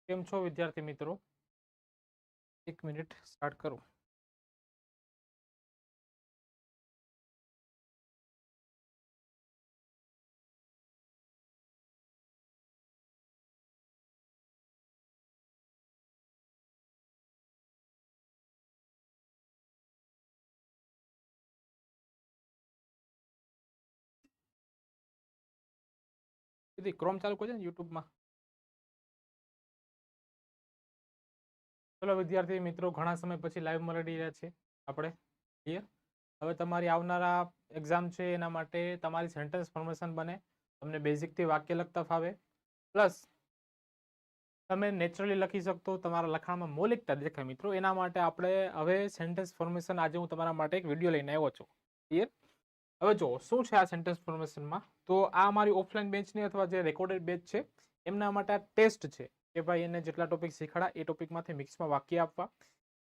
કેમ છો વિદ્યાર્થી મિત્રો? એક મિનિટ સ્ટાર્ટ કરું. ક્રોમ ચાલુ કરજો ને યુટ્યુબમાં. ચલો વિદ્યાર્થી મિત્રો, ઘણા સમય પછી લાઈવ મળી રહ્યા છે આપણે. ક્લિયર? હવે તમારી આવનારા એક્ઝામ છે એના માટે તમારી સેન્ટેન્સ ફોર્મેશન બને, તમને બેઝિકથી વાક્ય લખતા ફાવે, પ્લસ તમે નેચરલી લખી શકતો, તમારા લખાણમાં મૌલિકતા દેખાય મિત્રો. એના માટે આપણે હવે સેન્ટેન્સ ફોર્મેશન આજે હું તમારા માટે એક વિડીયો લઈને આવ્યો છું. ક્લિયર? હવે જો શું છે આ સેન્ટેન્સ ફોર્મેશનમાં, તો આ અમારી ઓફલાઈન બેચની અથવા જે રેકોર્ડેડ બેચ છે એમના માટે આ ટેસ્ટ છે કે ભાઈ એને જેટલા ટોપિક શીખવાડા એ ટોપિકમાંથી મિક્સમાં વાક્ય આપવા,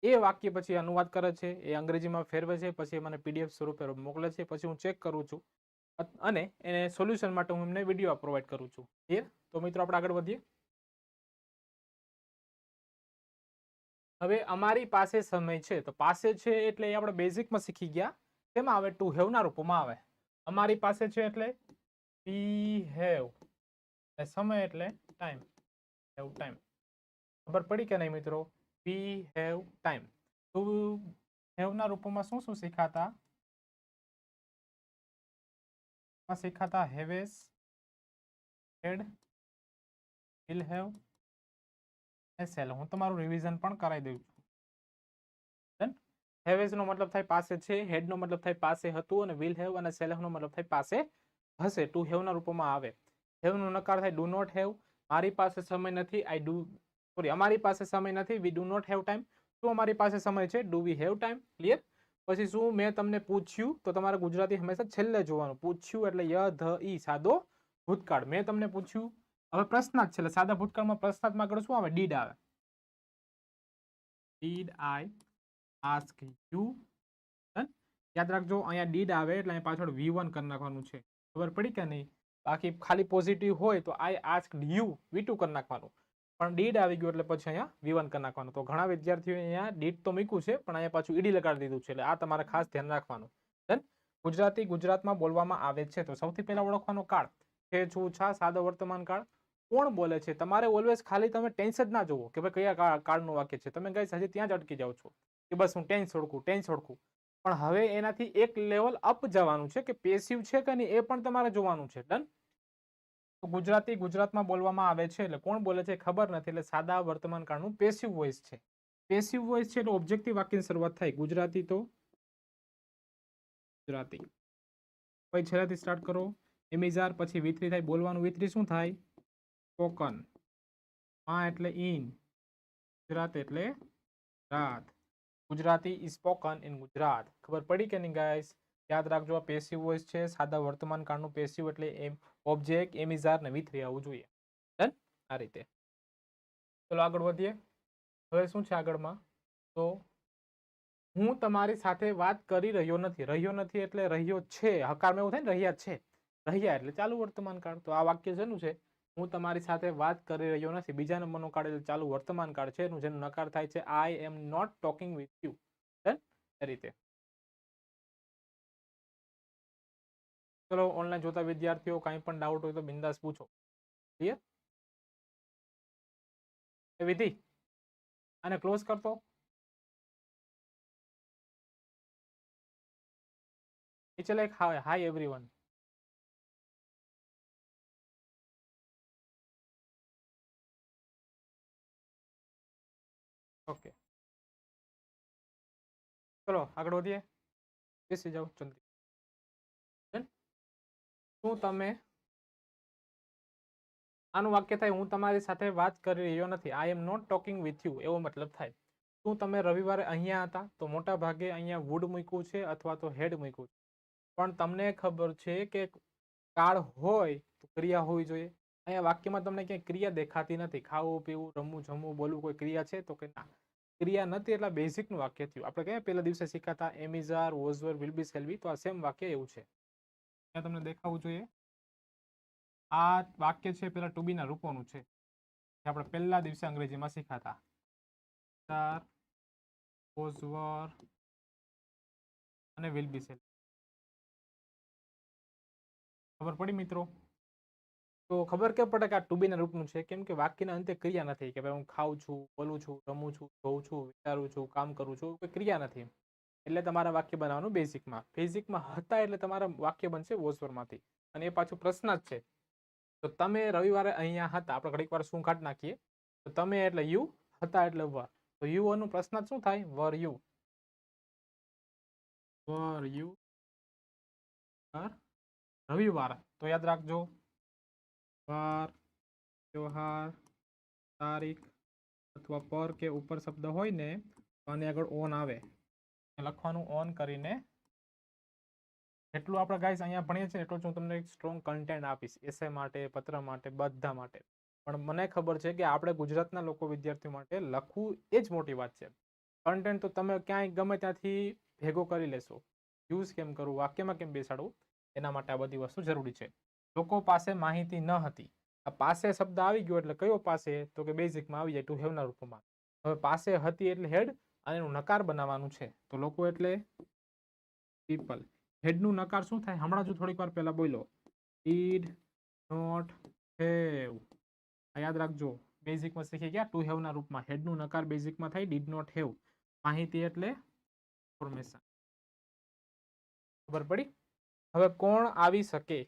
એ વાક્ય પછી અનુવાદ કરે છે, એ અંગ્રેજીમાં ફેરવે છે, પછી મને પીડીએફ સ્વરૂપે મોકલે છે, પછી હું ચેક કરું છું અને એને સોલ્યુશન માટે હું એમને વિડીયો પ્રોવાઈડ કરું છું. ક્લિયર? તો મિત્રો આપણે આગળ વધીએ. હવે અમારી પાસે સમય છે, તો પાસે છે એટલે આપણે બેઝિકમાં શીખી ગયા. તેમાં આવે ટુ હેવ ના રૂપમાં આવે. અમારી પાસે છે એટલે વી હેવ, સમય એટલે ટાઈમ, હેવ ટાઈમ. ખબર પડી કે નહીં મિત્રો? વી હેવ ટાઈમ. ટુ હેવ ના રૂપમાં શું શું શીખાતા? શીખાતા હેવેસ, હેડ, વિલ હેવ, સેલ. હું તમારું રિવિઝન પણ કરાવી દઉં છું. હેવેસ નો મતલબ થાય પાસે છે, હેડ નો મતલબ થાય પાસે હતું, અને વિલ હેવ અને સેલ નો મતલબ થાય પાસે હશે. ટુ હેવ ના રૂપમાં આવે. હેવ નો નકાર થાય ડુ નોટ હેવ. મારી પાસે સમય નથી, આઈ ડુ, સોરી, અમારી પાસે સમય નથી, we do not have time. શું અમારી પાસે સમય છે? Do we have time. Clear? પછી શું મેં તમને પૂછ્યું, તો તમારે ગુજરાતી હંમેશા છેલ્લે જોવાનું. પૂછ્યું એટલે ય ધ ઈ, સાદો ભૂતકાળ. મેં તમને પૂછ્યું. હવે પ્રશ્નાર્થ છે એટલે સાદા ભૂતકાળમાં પ્રશ્નાર્થમાં આગળ શું આવે? ડીડ આવે. Did I ask you. યાદ રાખજો, અહીંયા ડીડ આવે એટલે અહીં પાછળ V1 કરી નાખવાનું છે. ખબર પડી કે નહીં? બાકી ખાલી પોઝિટિવ હોય તો આઈ આસ્ક યુ V2 કરી નાખવાનું. પણ ડીડ આવી ગયું એટલે પછી અહીંયા V1 કરી નાખવાનું. તો ઘણા વિદ્યાર્થીઓ અહીંયા ડીડ તો મૂક્યું છે, પણ અહીંયા પાછું ઈડી લગાડી દીધું છે. એટલે આ તમારે ખાસ ધ્યાન રાખવાનું. ડન? ગુજરાતી ગુજરાતમાં બોલવામાં આવે છે, તો સૌથી પહેલા ઓળખવાનો કાળ છે છું છા, સાદો વર્તમાન કાળ. કોણ બોલે છે? તમારે ઓલવેઝ ખાલી તમે ટેન્સ જ ના જોવો કે ભાઈ કયા કાળનું વાક્ય છે. તમે ગાઈસ હજી ત્યાં જ અટકી જાઓ છો કે બસ હું ટેન્સ ઓળખું, ટેન્સ ઓળખું. પણ હવે એનાથી એક લેવલ અપ જવાનું છે કે પેસિવ છે કે નહીં એ પણ તમારે જોવાનું છે. ડન? તો ગુજરાતી ગુજરાતમાં બોલવામાં આવે છે એટલે કોણ બોલે છે ખબર નથી, એટલે સાદા વર્તમાન કાળનું પેસિવ વોઇસ છે. પેસિવ વોઇસ છે એટલે ઓબ્જેક્ટિવ વાક્યની શરૂઆત થાય. ગુજરાતી તો ગુજરાતી. પછી છેલ્લેથી સ્ટાર્ટ કરો. એમિઝાર, પછી V3 થાય. બોલવાનું V3 શું થાય? સ્પોકન. માં એટલે ઇન, ગુજરાત એટલે રાત. Gujarati is spoken in Gujarat. ખબર પડી કે નહીં ગાઈસ? યાદ રાખજો, આ પેસિવ વોઇસ છે, સાદા વર્તમાન કાળનું પેસિવ એટલે ઓબ્જેક્ટ, એમિઝાર ને V3 આવવું જોઈએ. ડન? આ રીતે. ચલો આગળ વધીએ. હવે શું છે આગળમાં? તો હું તમારી સાથે વાત કરી રહ્યો નથી. રહ્યો નથી એટલે રહ્યો છે. હકારમાં એવું થાય ને, રહ્યા છે. રહ્યા એટલે ચાલુ વર્તમાન કાળ. તો આ વાક્ય શેનું છે? હું તમારી સાથે વાત કરી રહ્યો નથી. બીજા નંબરનો કાળ એટલે ચાલુ વર્તમાન કાળ છે, જેનો નકાર થાય છે I am not talking with you. Done? એ રીતે. ચલો ઓનલાઈન જોતા વિદ્યાર્થીઓ કાંઈ પણ ડાઉટ હોય તો બિંદાસ પૂછો. ક્લિયર? એ વિધિ આને ક્લોઝ કરતો. નીચે લાઈક હાય એવરીવન. ઓકે, ચલો આગળ વધીએ. બેસી જાઓ જલ્દી. શું તમે, આનું વાક્ય થાય હું તમારી સાથે વાત કરી રહ્યો નથી. I am not talking with you, એવો મતલબ થાય. શું તમે રવિવારે અહીંયા હતા? તો મોટા ભાગે અહીંયા વુડ મૂક્યું છે અથવા તો હેડ મૂક્યું છે. પણ તમને ખબર છે કે કાળ હોય તો ક્રિયા હોવી જોઈએ. અહીંયા વાક્યમાં તમને ક્યાંય ક્રિયા દેખાતી નથી. ખાવું પીવું, રમવું જમવું બોલવું, કોઈ ક્રિયા છે? તો કે ના, ક્રિયા નથી. એટલે બેઝિકનું વાક્ય થયું. આપણે કયા પહેલા દિવસે શીખાતા એમિઝાર, વોઝવર, વિલ બી, શેલ બી. તો આ સેમ વાક્ય એવું છે. ત્યાં તમને દેખાવું જોઈએ. આ વાક્ય છે પેલા ટુ બી ના રૂપોનું છે. આપણે પહેલા દિવસે અંગ્રેજીમાં શીખાતા. આર વોઝ વર અને વિલ બી સેલ. ખબર પડી મિત્રો? તો ખબર કેમ પડે કે આ ટુ બી ના રૂપનું છે? કેમ કે વાક્યના અંતે ક્રિયા નથી કે ભાઈ હું ખાઉં છું, બોલું છું, રમું છું, જોઉં છું, વિચારું છું, કામ કરું છું, કોઈ ક્રિયા નથી. એટલે તમારા વાક્ય બનાવવાનું બેઝિકમાં હતા એટલે તમારા વાક્ય બનશે વોઝ વરમાંથી. અને એ પાછું પ્રશ્ન જ છે. તો તમે રવિવારે અહીંયા હતા, આપણે ઘડીક વાર શું કાઢી નાખીએ. તો તમે એટલે યુ, હતા એટલે વર. તો યુ નું પ્રશ્ન શું થાય? વર યુ. વર યુ રવિવાર. તો યાદ રાખજો, વાર, ત્યોહાર, તારીખ અથવા પર કે ઉપર શબ્દ હોય ને તો આની આગળ ઓન આવે. લખવાનું ઓન કરીને. એટલું આપણે ગાઈસ અહીંયા ભણીએ છીએ એટલું હું તમને એક સ્ટ્રોંગ કન્ટેન્ટ આપીશ એસે માટે, પત્ર માટે, બધા માટે. પણ મને ખબર છે કે આપણે ગુજરાતના લોકો વિદ્યાર્થીઓ માટે લખવું એ જ મોટી વાત છે. કન્ટેન્ટ તો તમે ક્યાંય ગમે ત્યાંથી ભેગો કરી લેશો. યુઝ કેમ કરવું, વાક્યમાં કેમ બેસાડવું, એના માટે આ બધી વસ્તુ જરૂરી છે. લોકો પાસે માહિતી ન હતી. આ પાસે શબ્દ આવી ગયો એટલે કયો પાસે? તો કે બેઝિકમાં આવી જાય ટુ હેવના રૂપમાં. હવે પાસે હતી એટલે હેડ અને એનું નકાર બનાવવાનું છે. તો લોકો એટલે પીપલ. હેડનું નકાર શું થાય? હમણાં જ થોડીક વાર પહેલા બોલ્યો, ડીડ નોટ હેવ. યાદ રાખજો, બેઝિકમાં શીખી ગયા ટુ હેવના રૂપમાં. હેડનું નકાર બેઝિકમાં થાય ડીડ નોટ હેવ. માહિતી એટલે ઇન્ફોર્મેશન. ખબર પડી? હવે કોણ આવી શકે?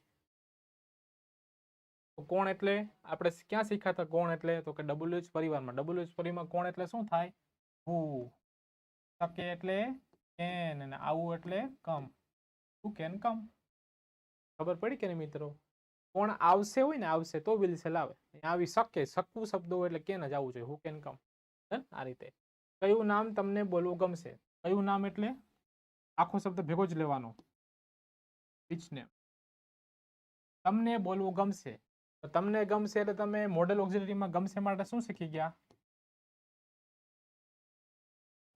કોણ એટલે આપણે ક્યાં શીખાતા? કોણ એટલે તો કે WH પરિવારમાં. WH પરિવારમાં કોણ એટલે શું થાય? હુ. શકે એટલે કેન અને આવું એટલે કમ. હુ કેન કમ. ખબર પડી કે નહીં મિત્રો? કોણ આવશે હોય ને, આવશે તો વિલ સેલ આવે. આવી શકે, શકવું શબ્દ હોય એટલે કેન જ આવવું જોઈએ. Who can come. આ રીતે. કયું નામ તમને બોલવું ગમશે? કયું નામ એટલે આખો શબ્દ ભેગો જ લેવાનો. Which name. તમને બોલવું ગમશે. તો તમને ગમશે એટલે તમે મોડેલ ઓક્ઝિલરીમાં ગમશે માટે શું શીખી ગયા?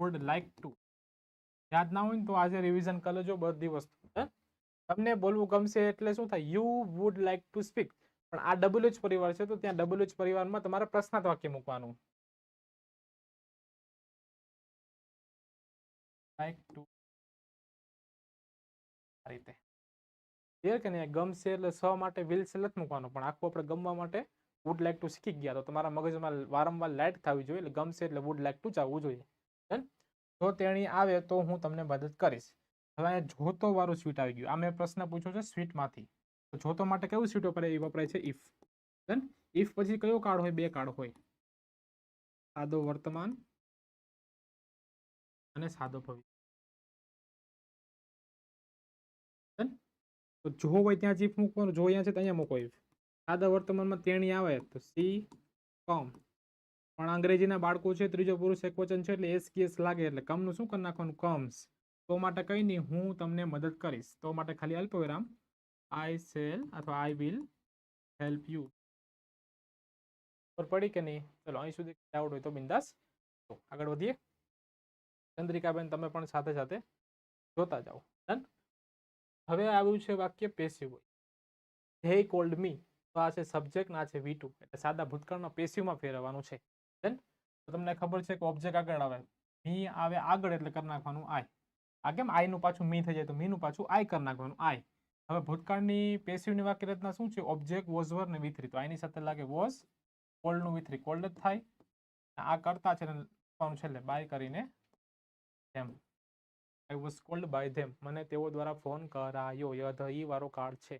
Would like to. યાદ ના હોય ને તો આજે રિવિઝન કરી લેજો બધી વસ્તુ. તમને બોલવું ગમશે એટલે શું થાય? You would like to speak. પણ આ WH પરિવાર છે તો ત્યાં WH પરિવારમાં તમારે પ્રશ્નાર્થ વાક્ય મૂકવાનું. Like to. આ રીતે. ક્લિયર કે નહીં? ગમશે એટલે સ માટે વિલ સેલ નથી મૂકવાનો, પણ આખું આપણે ગમવા માટે વુડ લાઈક ટુ શીખી ગયા. તો તમારા મગજમાં વારંવાર લાઈટ થવી જોઈએ. એટલે ગમશે એટલે વુડ લાઈક ટુ જ આવવું જોઈએ. જો તેણી આવે તો હું તમને મદદ કરીશ. હવે અહીંયા જોતો વાળું સ્વીટ આવી ગયું. આ મેં પ્રશ્ન પૂછ્યો છે સ્વીટમાંથી. તો જોતો માટે કયું સ્વીટ વપરાય છે? ઇફ. ઇફ પછી કયો કાળ હોય? બે કાળ હોય, સાદો વર્તમાન અને સાદો ભવિષ્ય. તો જો હોય ત્યાં જ ઇફ મૂકવાનું, જો અહીંયા છે તો અહીંયા મૂકો ઇફ. સાદા વર્તમાનમાં તેણી આવે તો સી કમ. પણ અંગ્રેજીના બાળકો છે, ત્રીજો પુરુષ એકવચન છે એટલે એસ કેસ લાગે એટલે કમનું શું કરી નાખવાનું? કમ્સ. તો માટે કઈ નહીં, હું તમને મદદ કરીશ. તો માટે ખાલી અલ્પવિરામ આઈ શેલ અથવા આઈ વિલ હેલ્પ યુ. ખબર પડી કે નહીં? ચલો અહીં સુધી ડાઉટ હોય તો બિંદાસ આગળ વધીએ. ચંદ્રિકાબેન તમે પણ સાથે સાથે જોતા જાઓ. ડન. હવે આવ્યું છે વાક્ય પેસિવ વોઇસ. ધે કોલ્ડ મી. તો આ છે સબ્જેક્ટ ના છે V2 એટલે સાદા ભૂતકાળમાં પેસિવમાં ફેરવવાનું છે. ડન. તો તમને ખબર છે કે ઓબ્જેક્ટ આગળ આવે, મી આવે આગળ એટલે કરી નાખવાનું આઈ. આ કેમ આઈ નું પાછું મી થઈ જાય તો મી નું પાછું આઈ કરી નાખવાનું આઈ. હવે ભૂતકાળની પેસિવની વાક્ય રચના શું છે? ઓબ્જેક્ટ વોઝ વર ને V3. તો આની સાથે લાગે વોઝ, કોલ્ડ નું V3 કોલ્ડ જ થાય. આ કરતા છે ને છેલ્લે બાય કરીને ધેમ. I was called by them. મને તેઓ દ્વારા ફોન કરાયો. યધ ઈ વાળો કાર્ડ છે.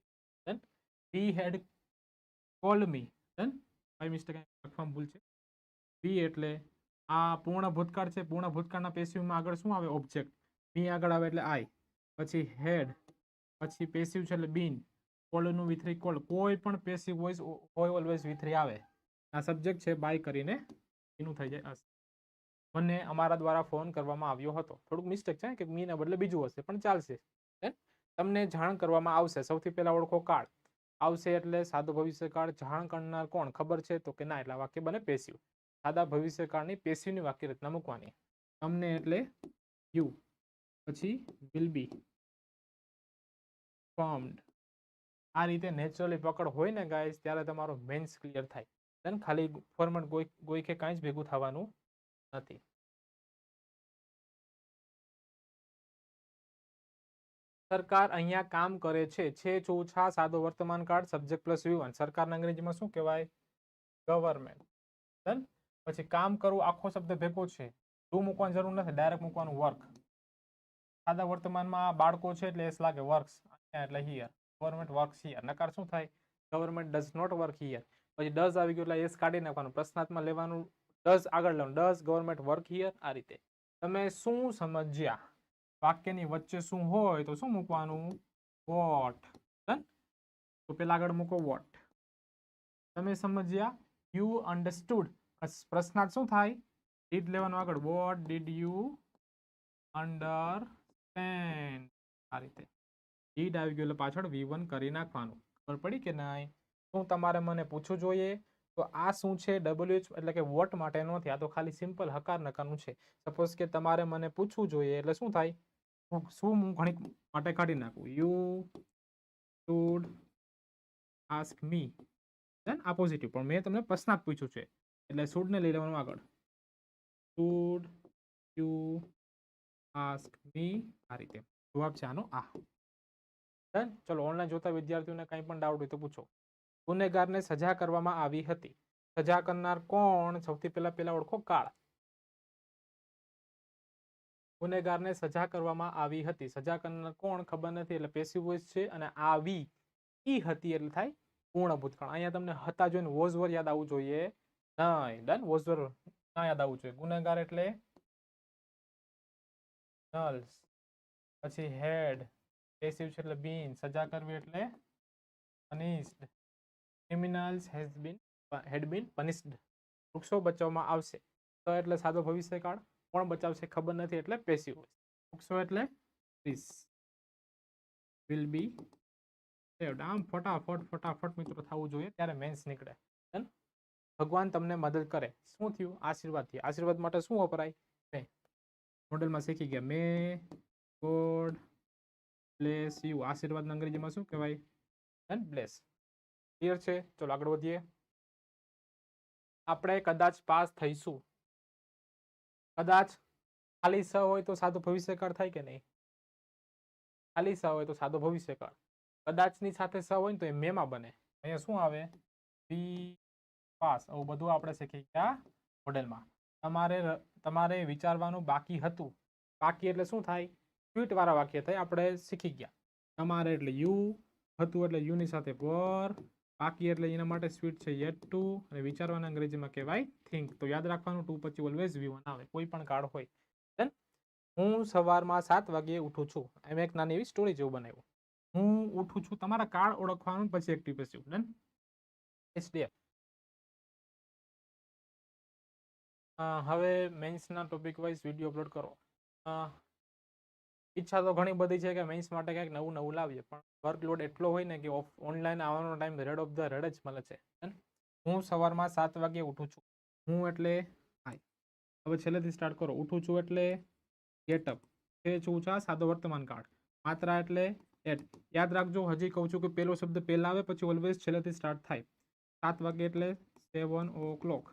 Then he had called me. Then by mistake લખવામાં ભૂલ છે. બી એટલે આ પૂર્ણ ભૂતકાળ છે. પૂર્ણ ભૂતકાળના પેસિવમાં આગળ શું આવે? ઓબ્જેક્ટ. બી આગળ આવે એટલે આઈ. પછી હેડ, પછી પેસિવ છે એટલે બીન. કોલ્ડ નું V3 કોલ્ડ. કોઈ પણ પેસિવ વોઇસ હોય ઓલવેઝ V3 આવે. આ સબ્જેક્ટ છે બાય કરીને એનું થઈ જાય. મને અમારા દ્વારા ફોન કરવામાં આવ્યો હતો. થોડુંક મિસ્ટેક છે કે મીના બદલે બીજું હશે પણ ચાલશે. તમને જાણ કરવામાં આવશે. સૌથી પહેલા ઓળખો કાળ. આવશે એટલે સાદો ભવિષ્યકાળ. જાણ કરનાર કોણ? ખબર છે તો કે ના, એટલે વાક્ય બને પેસિવ. સાદા ભવિષ્યકાળની પેસિવની વાક્ય રચના મૂકવાની. તમને એટલે યુ, પછી વિલ બી ફોર્મ્ડ. આ રીતે નેચરલી પકડ હોય ને ગાઈસ ત્યારે તમારો મેન્સ ક્લિયર થાય. દેન ખાલી ફોર્મેટ ગોઈ કે કાંઈ જ ભેગું થવાનું નથી. સરકાર અહીંયા કામ કરે છે. ચોછા સાદો વર્તમાન કાળ સબ્જેક્ટ પ્લસ V1. સરકારના અંગ્રેજીમાં શું કહેવાય? ગવર્મેન્ટ. ડન. પછી કામ કરવું આખો શબ્દ ભેગો છે. ડુ મૂકવાની જરૂર નથી, ડાયરેક્ટ મૂકવાનું વર્ક. સાદા વર્તમાનમાં બાળકો છે એટલે એસ લાગે વર્ક્સ, એટલે હિયર ગવર્મેન્ટ વર્ક્સ હિયર. નકાર શું થાય? Government does not work here. પછી ડઝ આવી ગયું એટલે એસ કાઢી નાખવાનું, પ્રશ્નાર્થમાં લેવાનું, ડઝ આગળ લેવાનું, ડઝ ગવર્મેન્ટ વર્ક હિયર. આ રીતે તમે શું સમજ્યા? વાક્યની વચ્ચે શું હોય તો શું મૂકવાનું? વોટ. ડન. તો પેલા આગળ મૂકો વોટ. તમે સમજ્યા? You understood. પ્રશ્નાર્થ શું થાય? ડીડ લેવાનું આગળ. What did you understand. આ રીતે ડીડ આવી ગયું એટલે પાછળ V1 કરી નાખવાનું. ખબર પડી કે નહીં? શું તમારે મને પૂછવું જોઈએ? તો આ શું છે? WH એટલે કે વોટ માટે નથી, આ તો ખાલી સિમ્પલ હકાર નકારનું છે. સપોઝ કે તમારે મને પૂછવું જોઈએ એટલે શું થાય? શું હું ઘણી માટે કાઢી નાખું. You should ask me. Then આ પોઝિટિવ, પણ મેં તમને પ્રશ્નાર્થ પૂછ્યું છે એટલે શુડ ને લઈ લેવાનું આગળ. Should you ask me. આ રીતે જવાબ છે આનો આ. ડન. ચલો, ઓનલાઈન જોતા વિદ્યાર્થીઓને કંઈ પણ ડાઉટ હોય તો પૂછો. ગુનેગારને સજા કરવામાં આવી હતી. સજા કરનાર કોણ? સૌથી પહેલા ઓળખો કાળ. ગુનેગારને સજા કરવામાં આવી હતી. સજા કરનાર કોણ? ખબર નથી એટલે પેસિવ વોઇસ છે. અને આવી ઈ હતી એટલે થાય પૂર્ણ ભૂતકાળ. અહીંયા તમને હતા જોઈને વોઝ વર યાદ આવવું જોઈએ નહીં. ડન. વોઝ વર ના યાદ આવવું જોઈએ. ગુનેગાર એટલે નલ્સ. પછી હેડ પેસિવ છે એટલે બીન. સજા કરવી એટલે પનિશ્ડ. ક્રિમિનલ્સ હેડ બીન પનિશ્ડ. વૃક્ષો બચાવવામાં આવશે. તો એટલે સાદો ભવિષ્યકાળ. કોણ બચાવશે ખબર નથી એટલે પેસિવ વોઇસ. વૃક્ષો એટલે ટ્રીસ વિલ બી સેવ્ડ. આમ ફટાફટ મિત્રો થવું જોઈએ ત્યારે મેન્સ નીકળે. ભગવાન તમને મદદ કરે. શું થયું? આશીર્વાદ થયા. આશીર્વાદ માટે શું વપરાય? મે. મોડેલમાં શીખી ગયા. May God bless you. આશીર્વાદના અંગ્રેજીમાં શું કહેવાય? And bless. ક્લિયર છે? ચલો આગળ વધીએ. આપણે કદાચ પાસ થઈશું. કદાચ ખાલી સ હોય તો સાદો ભવિષ્યકાળ થાય કે નહીં? ખાલી સ હોય તો સાદો ભવિષ્યકાળ. કદાચની સાથે સ હોય ને તો એ મેમાં બને. અહીંયા શું આવે? બી પાસ. આવું બધું આપણે શીખી ગયા મોડેલમાં. તમારે વિચારવાનું બાકી હતું. બાકી એટલે શું થાય? સ્વીટ વાળા વાક્ય થાય. આપણે શીખી ગયા. તમારે એટલે યુ હતું એટલે યુની સાથે પર. બાકી એટલે એના માટે સ્વીટ છે યેટ ટુ. અને વિચારવાના અંગ્રેજીમાં કહેવાય થિંક. તો યાદ રાખવાનું, ટુ પછી ઓલવેઝ V1 આવે, કોઈ પણ કાળ હોય. દેન હું સવારમાં 7 વાગ્યે ઉઠું છું. એમ એક નાની એવી સ્ટોરી જેવું બનાવ્યું. હું ઉઠું છું. તમારા કાળ ઓળખવાનું પછી એક્ટિવ પેસિવ. ડન. SDF. હવે મેન્સના ટોપિક વાઇઝ વિડીયો અપલોડ કરો. ઈચ્છા તો ઘણી બધી છે કે મેન્સ માટે કંઈક નવું લાવીએ, પણ વર્કલોડ એટલો હોય ને કે ઓનલાઈન આવવાનો time red of the red જ મળે છે. હું સવારમાં 7 વાગ્યે ઉઠું છું. હું એટલે હાય. હવે છેલ્લેથી સ્ટાર્ટ કરો. ઉઠું છું એટલે ગેટઅપ. છે ચોછા સાદો વર્તમાન કાળ. માત્રા એટલે એટ. યાદ રાખજો, હજી કહું છું કે પહેલો શબ્દ પહેલા આવે પછી ઓલવેઝ છેલ્લેથી સ્ટાર્ટ થાય. 7 વાગે એટલે 7 o'clock.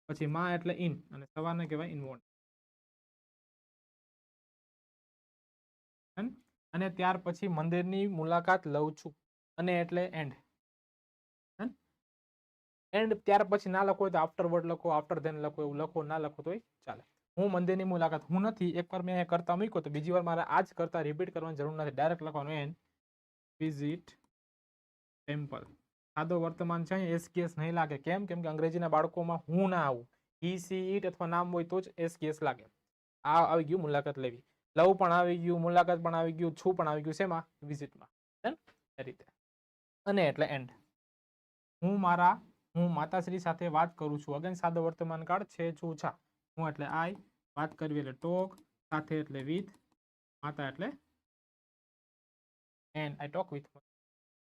પછી માં એટલે ઇન, અને સવારને કહેવાય ઇન મોર્નિંગ. અને ત્યાર પછી મંદિરની મુલાકાત લઉં છું. અને એટલે એન્ડ. એન્ડ ત્યાર પછી ના લખો હોય તો આફ્ટર વર્ડ લખો, આફ્ટર ધેન લખો, એવું લખો. ના લખો તોય ચાલે. હું મંદિરની મુલાકાત. હું નથી, એકવાર મેં કરતા મૂક્યો તો બીજી વાર મારે આ જ કરતા રિપીટ કરવાની જરૂર નથી. ડાયરેક્ટ લખવાનું એન્ડ વિઝિટ ટેમ્પલ. સાદો વર્તમાન છે, એસ કેસ નહીં લાગે. કેમ? કેમ કે અંગ્રેજીના બાળકોમાં હું ના આવું. હી સી ઇટ અથવા નામ હોય તો જ એસ કેસ લાગે. આ આવી ગયું મુલાકાત લેવી. લવ પણ આવી ગયું, મુલાકાત પણ આવી ગયું, છું પણ આવી ગયું. શેમાં? વિઝિટમાં. એ રીતે. અને એટલે એન્ડ. હું માતાશ્રી સાથે વાત કરું છું. અગેન સાદો વર્તમાન કાળ છે ચોછા. હું એટલે આઈ, વાત કરવી એટલે ટોક, સાથે એટલે વિથ, માતા એટલે એન્ડ આઈ ટોક વિથ.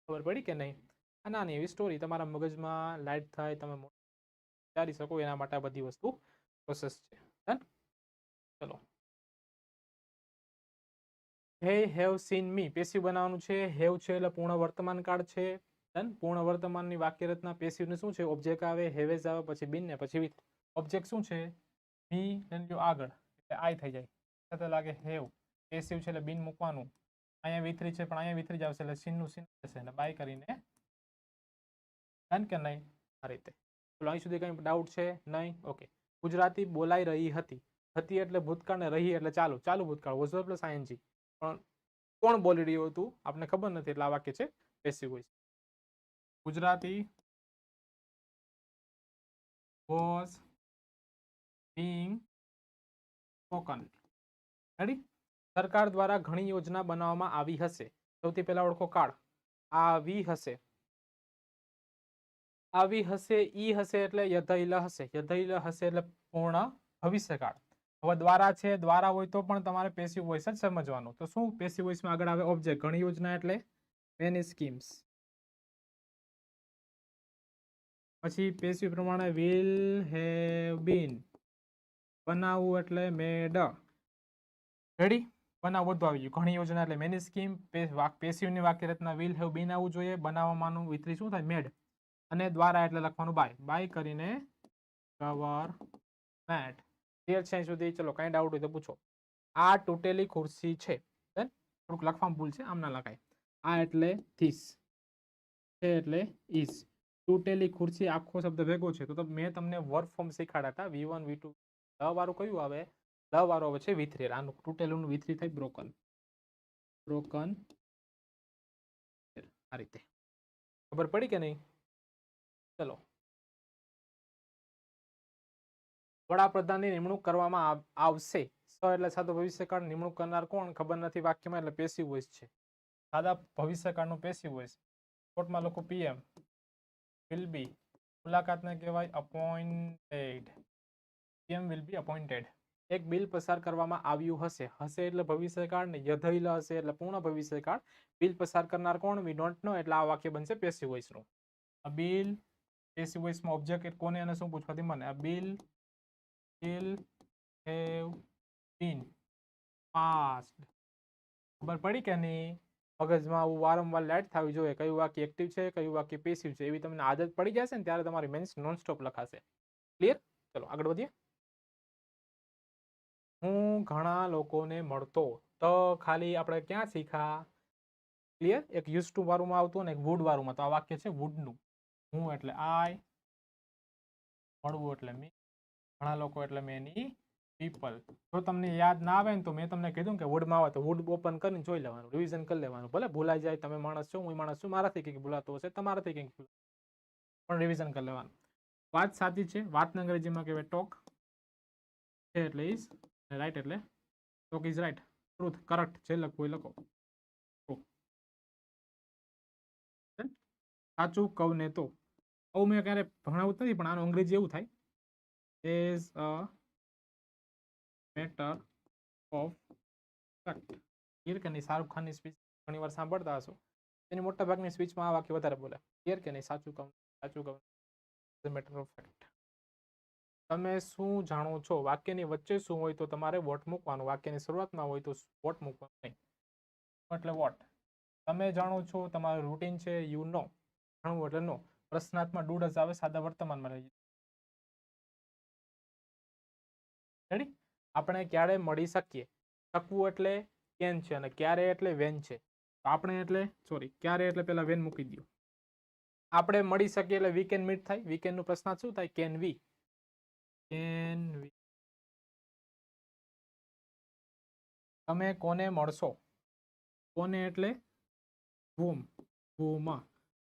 ખબર પડી કે નહીં? આ નાની એવી સ્ટોરી તમારા મગજમાં લાઈટ થાય, તમે વિચારી શકો, એના માટે આ બધી વસ્તુ પ્રોસેસ છે. ચલો. હે હેવ સીન મી. પેસિવ બનાવવાનું છે. હેવ છે એટલે પૂર્ણ વર્તમાન કાળ છે. ડન. પૂર્ણ વર્તમાનની વાક્ય રચના પેસિવની શું છે? ઓબ્જેક્ટ આવે, હેવેઝ આવે, પછી બીન ને પછી વિથ. ઓબ્જેક્ટ શું છે? બી લઈ આગળ એટલે આઈ થઈ જાય. સાથે લાગે હેવ. પેસિવ છે એટલે બીન મૂકવાનું. અહીંયા વિથરી છે પણ અહીંયા વિથરી જ આવશે એટલે સીનનું સીન થશે એટલે બાય કરીને ડન કે નહીં? આ રીતે. ચલો અહીં સુધી કંઈ ડાઉટ છે? નહીં? ઓકે. ગુજરાતી બોલાઈ રહી હતી. હતી એટલે ભૂતકાળ ને રહી એટલે ચાલુ. ચાલુ ભૂતકાળ વોઝ પ્લસ આઈએનજી. પણ કોણ બોલી રહ્યું હતું આપણે ખબર નથી એટલે આ વાક્ય છે passive voice. Gujarati was being spoken. Ready? સરકાર દ્વારા ઘણી યોજના બનાવવામાં આવી હશે. સૌથી પહેલા ઓળખો કાળ. આવી હશે. આવી હશે, ઈ હશે એટલે યથૈલ હશે. યથૈલ હશે એટલે પૂર્ણ ભવિષ્યકાળ. હવે દ્વારા છે, દ્વારા હોય તો પણ તમારે પેસિવ વોઇસ જ સમજવાનું. તો શું પેસિવ વોઇસમાં આગળ આવે ઓબ્જેક્ટ. ઘણી યોજના એટલે મેની સ્કીમ્સ. પછી પેસિવ પ્રમાણે વિલ હેવ બીન. બનાવવું એટલે મેડ. રેડી? બનાવ બધું આવી ગયું. ઘણી યોજના એટલે મેની સ્કીમ. પેસિવની વાક્ય રચના વિલ હેવ બીન આવવું જોઈએ. બનાવવાનું વિથરી શું થાય? મેડ. અને દ્વારા એટલે લખવાનું બાય. બાય કરીને ગવર્નમેન્ટ. ક્લિયર છે સુધી? ચલો કઈ ડાઉટ હોય તો પૂછો. આ તૂટેલી ખુરશી છે. થોડુંક લખવામાં ભૂલ છે, આમ ના લખાય. આ એટલે ધીસ છે એટલે ઇઝ. તૂટેલી ખુરશી આખો શબ્દ ભેગો છે તો મેં તમને વર્ક ફોર્મ શીખાડ્યા હતા. V1 V2 વાળું કયું આવે? વાળો આવે છે V3. આનું તૂટેલું V3 થાય બ્રોકન. બ્રોકન. આ રીતે ખબર પડી કે નહીં? ચલો. વડાપ્રધાનની નિમણૂક કરવામાં આવશે. એટલે સાદો ભવિષ્યકાળ. નિમણૂક કરનાર કોણ ખબર નથી વાક્યમાં એટલે પેસિવ વોઇસ છે. સાદા ભવિષ્યકાળનું પેસિવ વોઇસ. કોર્ટમાં લોકો PM will be. મુલાકાતને કહેવાય appointed. PM will be appointed. એક બિલ પસાર કરવામાં આવ્યું હશે. હશે એટલે ભવિષ્યકાળ ને યથૈલ હશે એટલે પૂર્ણ ભવિષ્યકાળ. બિલ પસાર કરનાર કોણ? વી ડોન્ટ નો એટલે આ વાક્ય બનશે પેસિવ વોઇસનું. આ બિલ પેસિવ વોઇસમાં ઓબ્જેક્ટ કોને અને શું પૂછવાથી મને? આ bill will have been passed. ખબર પડી કે નહીં? મગજમાં આવું વારંવાર લાઈટ થવી જોઈએ. કયું વાક્ય એક્ટિવ છે, કયું વાક્ય પેસિવ છે, એવી તમને આદત પડી જશે ને ત્યારે તમારી મેન્સ નોન સ્ટોપ લખાશે. ક્લિયર? ચલો આગળ વધીએ. હું ઘણા લોકોને મળતો. તો ખાલી આપણે ક્યાં શીખા? ક્લિયર? એક યુઝ ટુ વાળુંમાં આવતું અને એક વુડ વાળુંમાં. તો આ વાક્ય છે વુડનું. હું એટલે આઈ, મળવું એટલે મી, ઘણા લોકો એટલે મેની પીપલ. જો તમને યાદ ના આવે ને તો મેં તમને કીધું કે વુડમાં આવે તો વુડ ઓપન કરીને જોઈ લેવાનું, રિવિઝન કરી લેવાનું. ભલે ભૂલાઈ જાય, તમે માણસ છો, હું માણસ છું, મારાથી કંઈક ભૂલાતો હશે, તમારાથી કંઈક પણ રિવિઝન કરી લેવાનું. વાત સાચી છે. વાતને અંગ્રેજીમાં કહેવાય ટોક. છે એટલે ઇઝ, રાઈટ એટલે talk is right. Truth correct. જે લખવું એ લખો. સાચું કહું ને તો. આવું મેં ક્યારે ભણાવતું નથી પણ આનું અંગ્રેજી એવું થાય is a matter of fact. Clear કે નહીં? શાહરુખ ખાનની સ્પીચ ઘણી વાર સાંભળતા હશો. એની મોટા ભાગની સ્પીચમાં આ વાક્ય વધારે બોલે. ક્લિયર કે નહીં? સાચું કહું, સાચું કહું. Matter of fact. તમે શું જાણો છો? વાક્યની વચ્ચે શું હોય તો તમારે વોટ મૂકવાનું. વાક્યની શરૂઆતમાં હોય તો વોટ મૂકવાનું નહીં. એટલે વોટ. તમે જાણો છો, તમારું રૂટીન છે. You know. જાણવું એટલે નો. પ્રશ્નાર્થમાં ડુ ડઝ આવે, સાદા વર્તમાનમાં રહી. રેડી? આપણે ક્યારે મળી શકીએ? શકવું એટલે કેન છે અને ક્યારે એટલે વેન છે. આપણે એટલે ક્યારે એટલે પેલા વેન મૂકી દો. આપણે મળી શકીએ એટલે વી કેન મીટ થાય. વીકેન્ડ નું પ્રશ્નાર્થ શું થાય? Can we. Can we. તમે કોને મળશો? કોને એટલે whom. whom.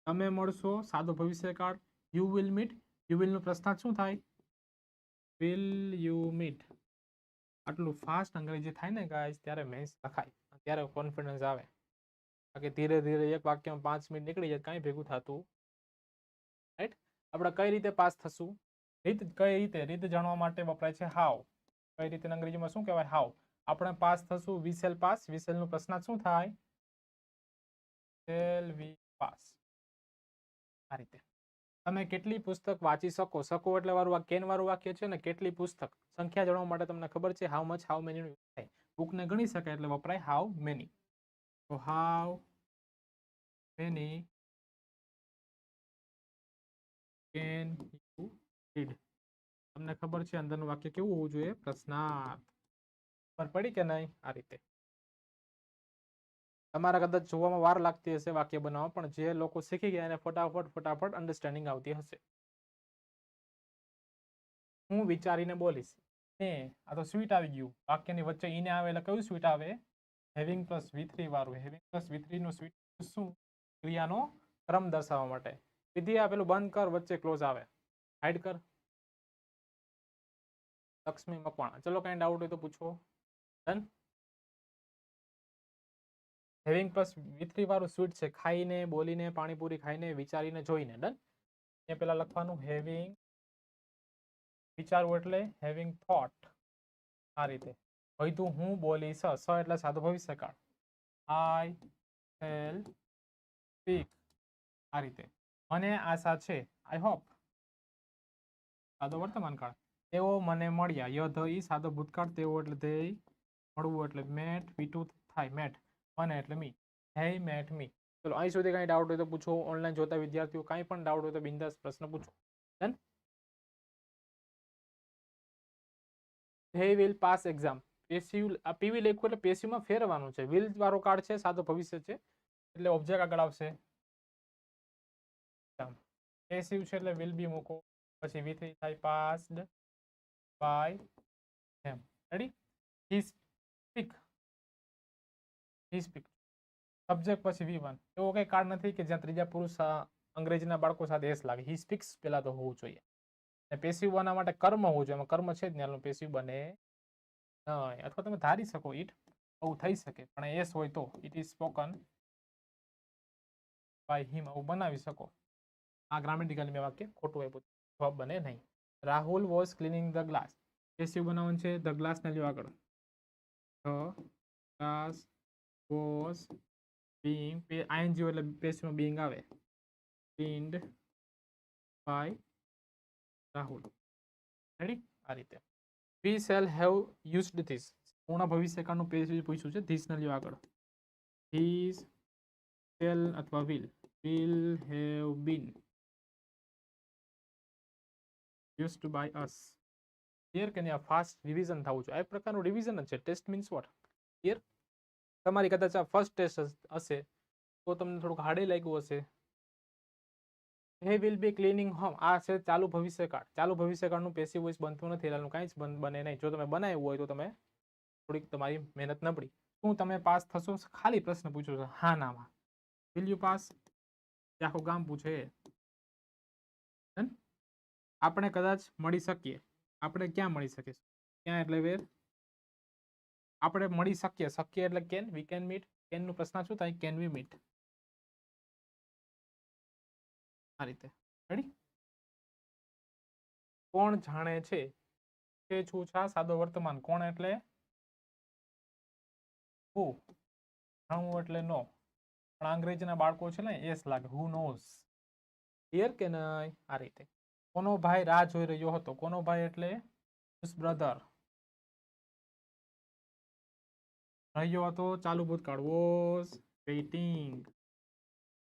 તમે મળશો સાદો ભવિષ્યકાળ. You will meet. You will નું પ્રશ્નાર્થ શું થાય? Will you meet. આટલું ફાસ્ટ અંગ્રેજી થાય ને ગાઈસ ત્યારે મેન્સ લખાય, ત્યારે કોન્ફિડન્સ આવે. કે ધીરે ધીરે એક વાક્યમાં 5 મિનિટ નીકળી જાય, કાંઈ ભેગું થતું રાઈટ. આપણે કઈ રીતે પાસ થશું? રીત કઈ રીતે? રીત જાણવા માટે વપરાય છે હાઉ. કઈ રીતે અંગ્રેજીમાં શું કહેવાય? હાઉ. આપણે પાસ થશું. We shall pass. We shall નું પ્રશ્નાર્થ શું થાય? Shall we pass. આ રીતે. તમે કેટલી પુસ્તક વાંચી શકો? શકો એટલે વાળું કેન વાળું વાક્ય છે ને. કેટલી પુસ્તક સંખ્યા જાણવા માટે તમને ખબર છે હાઉ મચ, હાઉ મેની થાય. બુકને ગણી શકાય એટલે વપરાય હાઉ મેની. તો how many can you read? તમને ખબર છે અંદરનું વાક્ય કેવું હોવું જોઈએ? પ્રશ્નાર્થ. ખબર પડી કે નહીં? આ રીતે તમારા કદાચ જોવામાં વાર લાગતી હશે વાક્ય બનાવવા, પણ જે લોકો શીખી ગયા એને ફટાફટ અન્ડરસ્ટેન્ડિંગ આવતી હશે. હું વિચારીને બોલીશ. આ તો સ્વીટ આવી ગયું. વાક્યની વચ્ચે ઈને આવે એટલે કયું સ્વીટ આવે? હેવિંગ પ્લસ V3 વાળું. હેવિંગ પ્લસ V3 નું સ્વીટ શું? ક્રિયાનો ક્રમ દર્શાવવા માટે. વિધિ આપેલું બંધ કર, વચ્ચે ક્લોઝ આવે. હાઈડ કર. લક્ષ્મી મકવાણા. ચલો કઈ ડાઉટ હોય તો પૂછો. ડન. હેવિંગ પ્લસ V3 વાળું સ્વીટ છે. ખાઈને, બોલીને, પાણીપુરી ખાઈને, વિચારીને, જોઈને. ડન. એ પેલા લખવાનું હેવિંગ, વિચારવું એટલે હેવિંગ થોટ. આ રીતે. હવે તું હું બોલીશ. સ એટલે સાદો ભવિષ્યકાળ. આઈ શેલ સ્પીક. આ રીતે. મને આશા છે. I hope. સાદો વર્તમાન કાળ. તેઓ મને મળ્યા. ય ધ ઈ સાદો ભૂતકાળ. તેઓ એટલે તે. મળવું એટલે મેટ. V2 થાય મેટ. મને એટલે મી. હે મેટ મી. ચલો અહીં સુધી કઈ ડાઉટ હોય તો પૂછો. ઓનલાઈન જોતા વિદ્યાર્થીઓ કાંઈ પણ ડાઉટ હોય તો બિંદાસ પ્રશ્ન પૂછો. Done. they will pass exam. Passive આ પીવી લખ્યું એટલે પેસિવમાં ફેરવાનું છે. વિલ વાળો કાર્ડ છે, સાદો ભવિષ્ય છે એટલે ઓબ્જેક્ટ આગળ આવશે. પેસિવ છે એટલે વિલ બી મૂકો, પછી V3 થાય passed by them. Ready? he speak. Subject પછી V1. એવો કઈ કાર્ડ નથી કે જ્યાં ત્રીજા પુરુષ અંગ્રેજીના બાળકો સાથે એસ લાગે. he speaks પેલા તો હોવું જોઈએ. પેસિવ બનવા માટે કર્મ હોવું જોઈએ. કર્મ છે જ ને, પેસિવ બને નહીં. અથવા તમે ધારી શકો ઇટ આવું થઈ શકે, પણ એસ હોય તો it is spoken by him આવું બનાવી શકો. આ ગ્રામેટિકલી મેં વાક્ય ખોટું આપ્યું, જવાબ બને નહીં. Rahul was cleaning the glass. Passive બનાવવાનું છે. ધ ગ્લાસ ને લ્યો આગળ. The glass was being. ING એટલે પેસિવમાં બીંગ આવે. Cleaned by Rahul. રેડી? આ રીતે. We shall have used this. પૂર્ણ ભવિષ્યકાળનું પેસિવ પૂછ્યું છે. ધીસ ને લ્યો આગળ. ધીસ શેલ અથવા will have been used by us. Clear કે નહીં? ફાસ્ટ રિવિઝન થવું જોઈએ. આ પ્રકારનું રિવિઝન જ છે. Test means what? ક્લિયર? તમારી કદાચ આ ફર્સ્ટ ટેસ્ટ હશે તો તમને થોડુંક હાર્ડે લાગ્યું હશે. હે વિલ બી ક્લીનિંગ હોમ. આ છે ચાલુ ભવિષ્યકાળ. ચાલુ ભવિષ્યકાળનું પેસિવ વોઇસ બનતું નથી, એનું કાંઈ જ બને નહીં. જો તમે બનાવ્યું હોય તો તમે થોડીક તમારી મહેનત નબળી. શું તમે પાસ થશો? ખાલી પ્રશ્ન પૂછ્યો છે હા નામાં. Will you pass? આખું ગામ પૂછે. આપણે કદાચ મળી શકીએ. આપણે ક્યાં મળી શકીએ? ક્યાં એટલે વેર? આપણે મળી શકીએ. શક્ય એટલે can. We can meet. Can નું પ્રશ્ન શું થાય? Can we meet. આ રીતે. રેડી? કોણ જાણે છે? છે છું છા સાદો વર્તમાન. કોણ એટલે હુ. જાણવું એટલે નો. પણ અંગ્રેજીના બાળકો છે ને એસ લાગે. હુ નોઝ. ક્લિયર કે નહીં? આ રીતે. કોનો ભાઈ રાહ જોઈ રહ્યો હતો? કોનો ભાઈ એટલે બ્રધર. રહ્યો હતો ચાલુ ભૂતકાળ. Was waiting.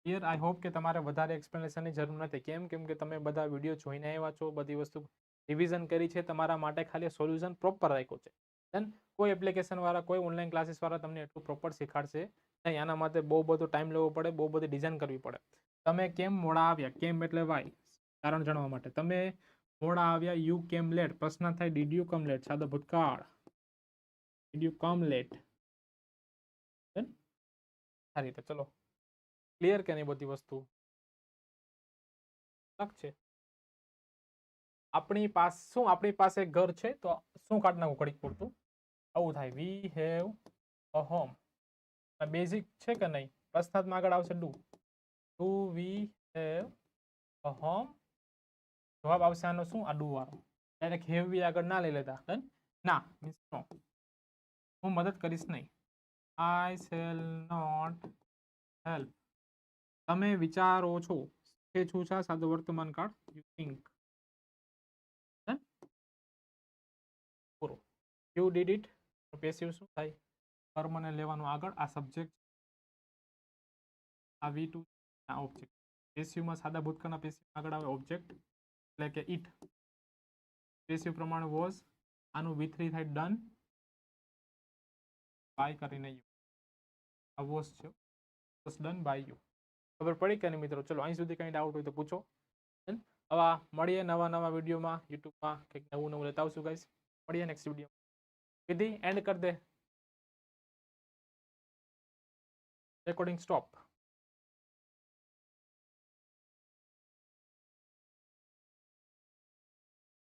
Clear? I hope કે તમારે વધારે એક્સપ્લેનેશનની જરૂર નથી. કેમ કે તમે બધા વિડીયો જોઈને આવ્યા છો, બધી વસ્તુ રિવિઝન કરી છે. તમારા માટે ખાલી સોલ્યુશન પ્રોપર રાખ્યું છે. દેન કોઈ એપ્લિકેશન વાળા, કોઈ ઓનલાઈન ક્લાસીસ વાળા તમને એટલું પ્રોપર શીખાડશે નહીં. આના માટે બહુ બધો ટાઈમ લેવો પડે, બહુ બધી ડિઝાઇન કરવી પડે. તમે કેમ મોડા આવ્યા? કેમ એટલે વાય, કારણ જાણવા માટે. તમે મોડા આવ્યા. યુ કેમ લેટ. પ્રશ્ન થાય ડીડ યુ કમ લેટ. સાદો ભૂતકાળ. Did you come late. આ રીતે. ચલો ક્લિયર કે નહીં? બધી વસ્તુ છે. આપણી પાસે ઘર છે તો શું કાઢ નાખું ઘડીક પૂરતું? આવું થાય. We have a home. Basic છે કે નહીં? પ્રશ્નાર્થમાં આગળ આવશે do. Do we have a home. જવાબ આવશે આનો શું? આ ડુ વાળો. ડાયરેક્ટ હેવ વી આગળ ના લઈ લેતા. ડન? ના મીન્સ નો. હું મદદ કરીશ નહીં. I shall not help. તમે વિચારો છો. કે છું છા સાદો વર્તમાન કાળ. You think. પૂરો. You did it. પેસિવ શું થાય? કર્મને લેવાનું આગળ. આ સબ્જેક્ટ, આ V2, આ ઓબ્જેક્ટ. પેસિવમાં સાદા ભૂતકાળના પેસિવ આગળ આવે ઓબ્જેક્ટ. એટલે કે ઇટ પેસિવ પ્રમાણ વોઝ, આનું V3 થાય ડન બાય કરીને યુ, આ વોઝ છે વોઝ ડન બાય યુ. ખબર પડી કે નહીં મિત્રો? ચલો અહીં સુધી કંઈ ડાઉટ હોય તો પૂછો. હવે મળીએ નવા વિડીયોમાં, યુટ્યુબમાં કંઈક નવું લેતા આવશું ગાઈસ. મળીએ નેક્સ્ટ વિડીયો. વિધિ એન્ડ કર દે, રેકોર્ડિંગ સ્ટોપ.